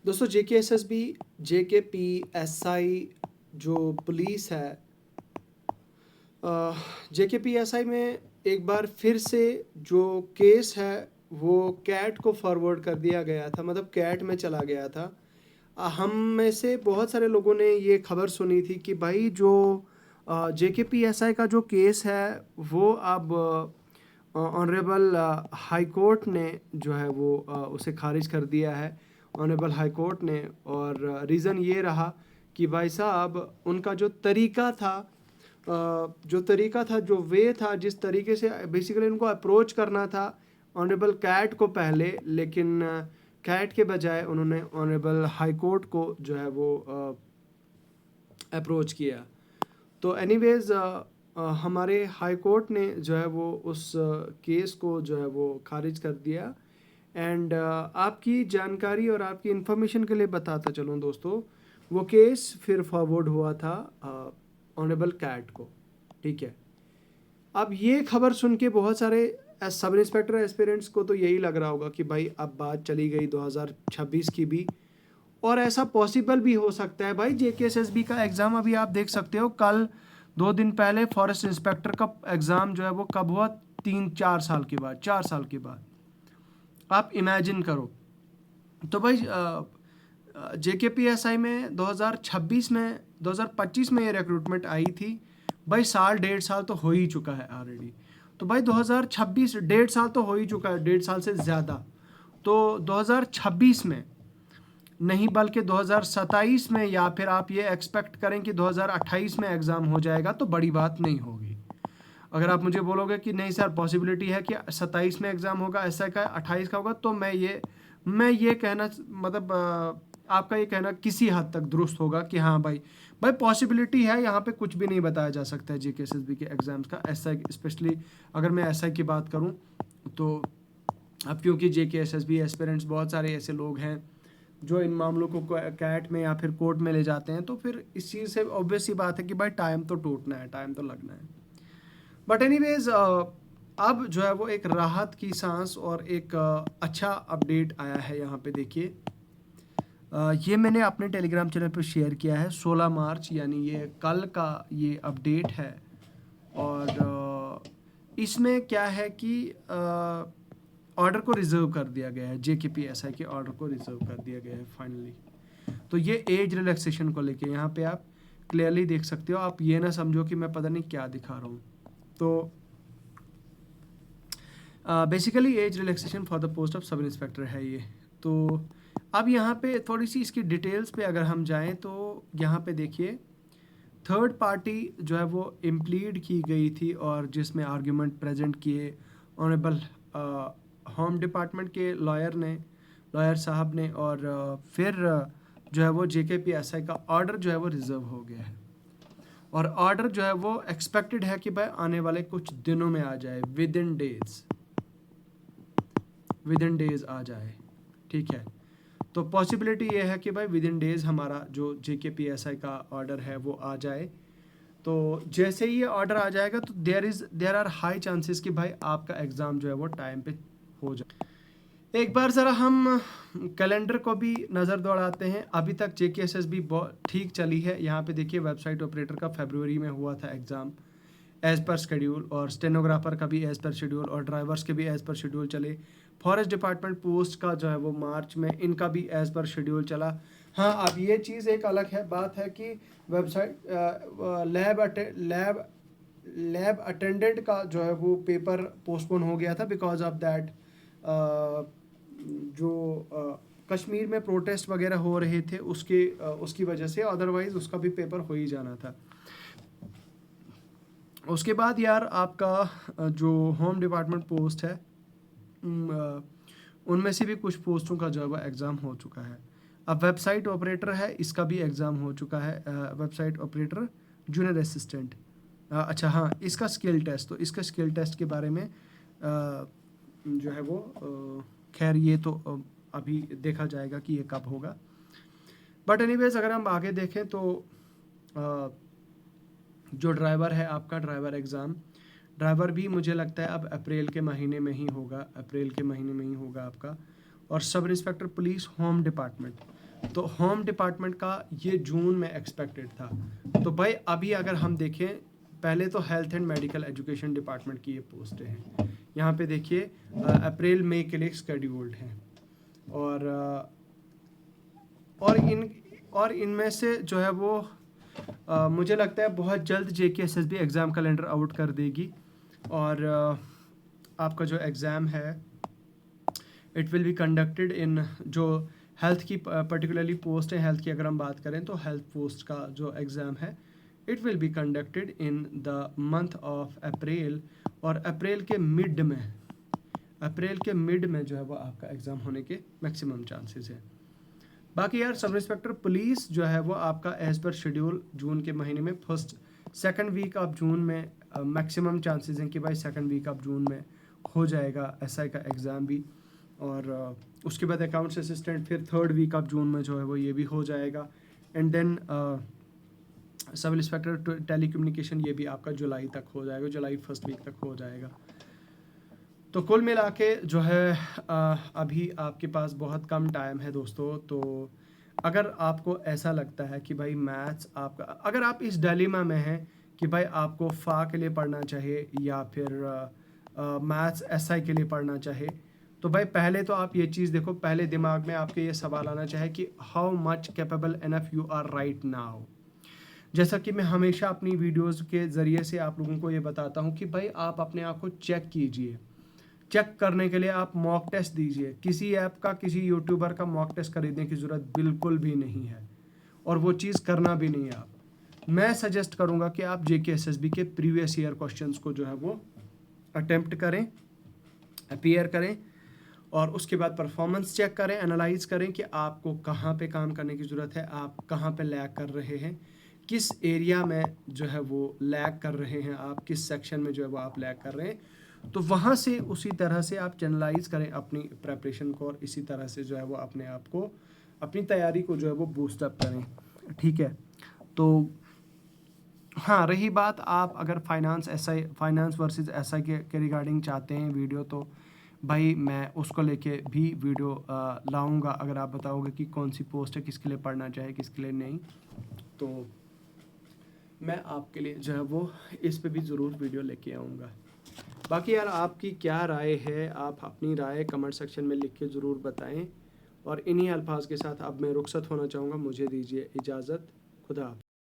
दोस्तों JKPSI जो police है, JKPSI में एक बार फिर से जो केस है वो कैट को फॉरवर्ड कर दिया गया था, मतलब कैट में चला गया था। हम में से बहुत सारे लोगों ने ये खबर सुनी थी कि भाई जो JKPSI का जो केस है वो अब ऑनरेबल हाई कोर्ट ने जो है वो उसे खारिज कर दिया है, ऑनरेबल हाई कोर्ट ने। और रीज़न ये रहा कि भाई साहब उनका जो तरीका था, जो वे था, जिस तरीके से बेसिकली उनको अप्रोच करना था ऑनरेबल कैट को पहले, लेकिन कैट के बजाय उन्होंने ऑनरेबल हाई कोर्ट को जो है वो अप्रोच किया। तो एनीवेज हमारे हाई कोर्ट ने जो है वो उस केस को जो है वो खारिज कर दिया। एंड आपकी जानकारी और आपकी इन्फॉर्मेशन के लिए बताता चलूँ दोस्तों, वो केस फिर फॉरवर्ड हुआ था ऑनरेबल कैट को, ठीक है। अब ये खबर सुन के बहुत सारे सब इंस्पेक्टर एस्पिरेंट्स को तो यही लग रहा होगा कि भाई अब बात चली गई 2026 की भी, और ऐसा पॉसिबल भी हो सकता है। भाई JKSSB का एग्ज़ाम अभी आप देख सकते हो, कल 2 दिन पहले फॉरेस्ट इंस्पेक्टर का एग्ज़ाम जो है वो कब हुआ, 3-4 साल के बाद, 4 साल के बाद। आप इमेजिन करो। तो भाई JKPSI में 2025 में ये रिक्रूटमेंट आई थी। भाई साल 1.5 साल तो हो ही चुका है ऑलरेडी। तो भाई 2026, 1.5 साल तो हो ही चुका है, 1.5 साल से ज़्यादा। तो 2026 में नहीं बल्कि 2027 में, या फिर आप ये एक्सपेक्ट करें कि 2028 में एग्ज़ाम हो जाएगा, तो बड़ी बात नहीं होगी। अगर आप मुझे बोलोगे कि नहीं सर पॉसिबिलिटी है कि 27 में एग्ज़ाम होगा, ऐसा का 28 का होगा, तो मैं ये कहना, मतलब आपका ये कहना किसी हद तक दुरुस्त होगा कि हाँ भाई पॉसिबिलिटी है। यहाँ पे कुछ भी नहीं बताया जा सकता है JKSSB के एग्ज़ाम्स का, ऐसा स्पेशली अगर मैं ऐसा की बात करूँ तो। अब क्योंकि JKSSB एस्पिरेंट्स बहुत सारे ऐसे लोग हैं जो इन मामलों को कैट में या फिर कोर्ट में ले जाते हैं, तो फिर इस चीज़ से ऑब्वियस सी बात है कि भाई टाइम तो टूटना है, टाइम तो लगना है। बट एनीवेज अब जो है वो एक राहत की सांस और एक अच्छा अपडेट आया है यहाँ पे देखिए। ये मैंने अपने टेलीग्राम चैनल पर शेयर किया है 16 मार्च, यानी ये कल का ये अपडेट है। और इसमें क्या है कि ऑर्डर को रिज़र्व कर दिया गया है, JKPSI के ऑर्डर को रिज़र्व कर दिया गया है फाइनली। तो ये एज रिलैक्सेशन को लेके यहाँ पे आप क्लियरली देख सकते हो। आप ये ना समझो कि मैं पता नहीं क्या दिखा रहा हूँ। तो basically age relaxation for the post of sub inspector है ये। तो अब यहाँ पे थोड़ी सी इसकी डिटेल्स पे अगर हम जाएं तो यहाँ पे देखिए, थर्ड पार्टी जो है वो इम्प्लीड की गई थी और जिसमें आर्ग्यूमेंट प्रेजेंट किए ऑनरेबल होम डिपार्टमेंट के लॉयर साहब ने। और फिर जो है वो JKPSI का ऑर्डर जो है वो रिज़र्व हो गया है। और ऑर्डर जो है वो एक्सपेक्टेड है कि भाई आने वाले कुछ दिनों में आ जाए, विद इन डेज आ जाए, ठीक है। तो पॉसिबिलिटी ये है कि भाई विद इन डेज हमारा जो JKPSI का ऑर्डर है वो आ जाए। तो जैसे ही ये ऑर्डर आ जाएगा तो देयर आर हाई चांसेस कि भाई आपका एग्ज़ाम जो है वो टाइम पे हो जाए। एक बार ज़रा हम कैलेंडर को भी नज़र दौड़ाते हैं। अभी तक JKSSB बहुत ठीक चली है। यहाँ पे देखिए वेबसाइट ऑपरेटर का फरवरी में हुआ था एग्ज़ाम एज़ पर शेड्यूल, और स्टेनोग्राफर का भी एज़ पर शेड्यूल, और ड्राइवर्स के भी एज़ पर शेड्यूल चले। फॉरेस्ट डिपार्टमेंट पोस्ट का जो है वो मार्च में, इनका भी एज़ पर शेड्यूल चला। हाँ, अब ये चीज़ एक अलग है, बात है कि वेबसाइट लैब अटेंडेंट का जो है वो पेपर पोस्टपोन हो गया था बिकॉज ऑफ दैट जो कश्मीर में प्रोटेस्ट वगैरह हो रहे थे उसकी वजह से, अदरवाइज़ उसका भी पेपर हो ही जाना था। उसके बाद यार आपका जो होम डिपार्टमेंट पोस्ट है उनमें से भी कुछ पोस्टों का जो है एग्ज़ाम हो चुका है। अब वेबसाइट ऑपरेटर है, इसका भी एग्ज़ाम हो चुका है, वेबसाइट ऑपरेटर जूनियर असिस्टेंट। अच्छा हाँ, इसका स्किल टेस्ट, तो इसका स्किल टेस्ट के बारे में जो है वो खैर ये तो अभी देखा जाएगा कि ये कब होगा। बट एनीवेज अगर हम आगे देखें तो जो ड्राइवर है आपका ड्राइवर एग्ज़ाम, ड्राइवर भी मुझे लगता है अब अप्रैल के महीने में ही होगा, अप्रैल के महीने में ही होगा आपका। और sub inspector police home department, तो होम डिपार्टमेंट का ये जून में एक्सपेक्टेड था। तो भाई अभी अगर हम देखें, पहले तो health and medical education department की ये पोस्टें हैं, यहाँ पे देखिए अप्रैल मई के लिए शेड्यूल्ड हैं। और इनमें से जो है वो मुझे लगता है बहुत जल्द JKSSB एग्ज़ाम कैलेंडर आउट कर देगी। और आपका जो एग्ज़ाम है it will be conducted in, जो हेल्थ की पर्टिकुलरली पोस्ट है, हेल्थ की अगर हम बात करें तो हेल्थ पोस्ट का जो एग्ज़ाम है it will be conducted in the month of April. और अप्रैल के मिड में जो है वो आपका एग्ज़ाम होने के मैक्सिमम चांसेस है। बाकी यार सब इंस्पेक्टर पुलिस जो है वो आपका एज़ पर शेड्यूल जून के महीने में सेकंड वीक ऑफ जून में मैक्सिमम चांसेस हैं कि भाई सेकंड वीक ऑफ जून में हो जाएगा SI का एग्ज़ाम भी। और उसके बाद अकाउंट्स असिस्टेंट फिर थर्ड वीक ऑफ जून में जो है वो ये भी हो जाएगा। And then sub inspector telecommunication ये भी आपका जुलाई तक हो जाएगा, जुलाई फर्स्ट वीक तक हो जाएगा। तो कुल मिला के जो है अभी आपके पास बहुत कम टाइम है दोस्तों। तो अगर आपको ऐसा लगता है कि भाई मैथ्स आपका, अगर आप इस डिलेमा में हैं कि भाई आपको FA के लिए पढ़ना चाहिए या फिर मैथ्स SI के लिए पढ़ना चाहिए, तो भाई पहले तो आप ये चीज़ देखो, पहले दिमाग में आपके ये सवाल आना चाहिए कि how much capable enough you are right now. जैसा कि मैं हमेशा अपनी वीडियोस के ज़रिए से आप लोगों को ये बताता हूँ कि भाई आप अपने आप को चेक कीजिए। चेक करने के लिए आप मॉक टेस्ट दीजिए। किसी ऐप का, किसी यूट्यूबर का मॉक टेस्ट खरीदने की ज़रूरत बिल्कुल भी नहीं है, और वो चीज़ करना भी नहीं है आप। मैं सजेस्ट करूँगा कि आप JKSSB के प्रीवियस ईयर क्वेश्चंस को जो है वो अटेम्प्ट करें, अपीयर करें, और उसके बाद परफॉर्मेंस चेक करें, एनालाइज करें कि आपको कहाँ पे काम करने की ज़रूरत है, आप कहाँ पे लैग कर रहे हैं, किस एरिया में जो है वो लैग कर रहे हैं, आप किस सेक्शन में जो है वो आप लैग कर रहे हैं। तो वहाँ से उसी तरह से आप चैनलाइज करें अपनी प्रेपरेशन को, और इसी तरह से जो है वो अपने आप को, अपनी तैयारी को जो है वो बूस्टअप करें। ठीक है। तो हाँ, रही बात आप अगर फाइनेंस वर्सेस SI के रिगार्डिंग चाहते हैं वीडियो, तो भाई मैं उसको लेके भी वीडियो लाऊंगा। अगर आप बताओगे कि कौन सी पोस्ट है, किसके लिए पढ़ना चाहिए, किसके लिए नहीं, तो मैं आपके लिए जो है वो इस पे भी ज़रूर वीडियो लेके आऊँगा। बाकी यार आपकी क्या राय है, आप अपनी राय कमेंट सेक्शन में लिख के ज़रूर बताएं। और इन्हीं अल्फाज के साथ अब मैं रुखसत होना चाहूँगा, मुझे दीजिए इजाज़त। खुदा हाफ़िज़।